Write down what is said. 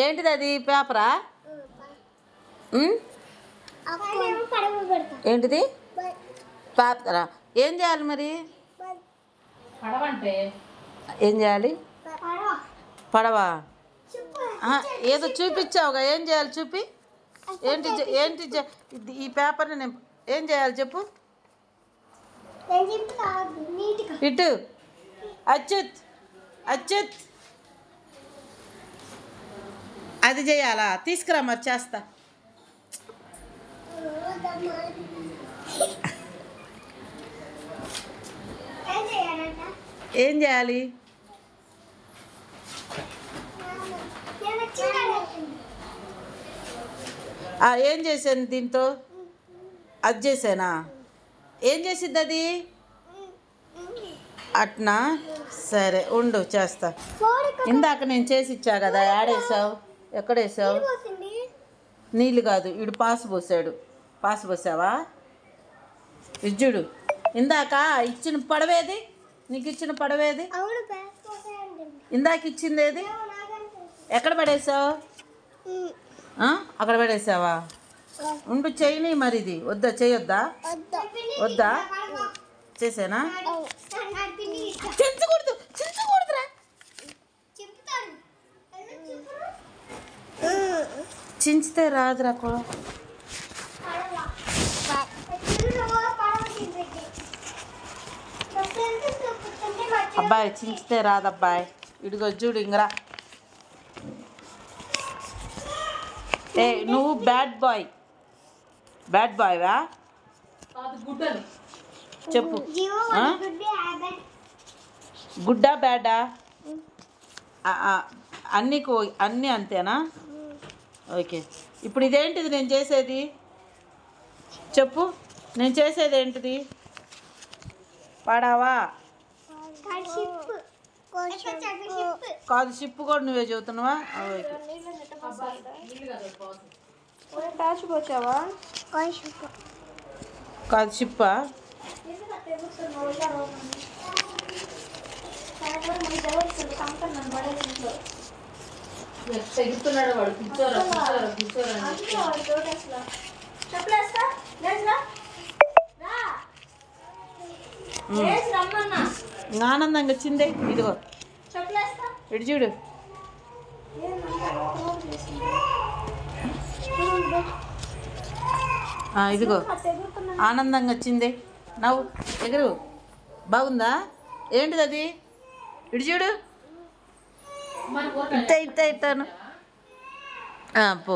ఏంటిది అది పేపరా? ఏంటిది పేపరా? ఏం చేయాలి మరి? ఏం చేయాలి? పడవా? ఏదో చూపించావుగా, ఏం చేయాలి చూపి. ఏంటి ఏంటి ఈ పేపర్ని నేను ఏం చేయాలి చెప్పు. ఇటు అచ్యుత్ అచ్యుత్ అది చేయాలా? తీసుకురా మరి చేస్తా. ఏం చేయాలి? ఏం చేశాను దీంతో? అది చేసానా? ఏం చేసిద్ది అది? అట్నా? సరే ఉండు చేస్తా. ఇందాక నేను చేసి ఇచ్చా కదా, ఆడేసావు. ఎక్కడేసావు? నీళ్ళు కాదు, వీడు పాసు పోసాడు. పాసు పోసావా? ఇజ్జుడు ఇందాక ఇచ్చిన పడవేది? నీకు ఇచ్చిన పడవేది? ఇందాక ఇచ్చింది ఏది? ఎక్కడ పడేసావు? అక్కడ పడేసావా? ఉండు చేయని మరి. ఇది వద్దా? చేయొద్దా? వద్దా? చేసేనా? చించకూడదు, చించకూడదురా. చించితే రాదురా. అబ్బాయి చించితే రాదబ్బాయి. ఇడిగో చూడు ఇంగరా. ఏ నువ్వు బ్యాడ్ బాయ్. బ్యాడ్ బాయ్వా? చెప్పు. గుడ్డా బ్యాడా? అన్నీ అంతేనా? ఓకే. ఇప్పుడు ఇదేంటిది నేను చేసేది? చెప్పు, నేను చేసేది ఏంటిది? పడవా కాదు, షిప్ కూడా నువ్వే చెబుతున్నావా? కాదు షిప్పా? ఆనందంగా చిందే. ఇదిగో ఇటు చూడు. ఇదిగో ఆనందంగా వచ్చింది. నవ్వు, ఎగురు. బాగుందా? ఏంటిది అది? ఇటు చూడు. ఇట్ట ఇట్ట ఇట్టాను. పో.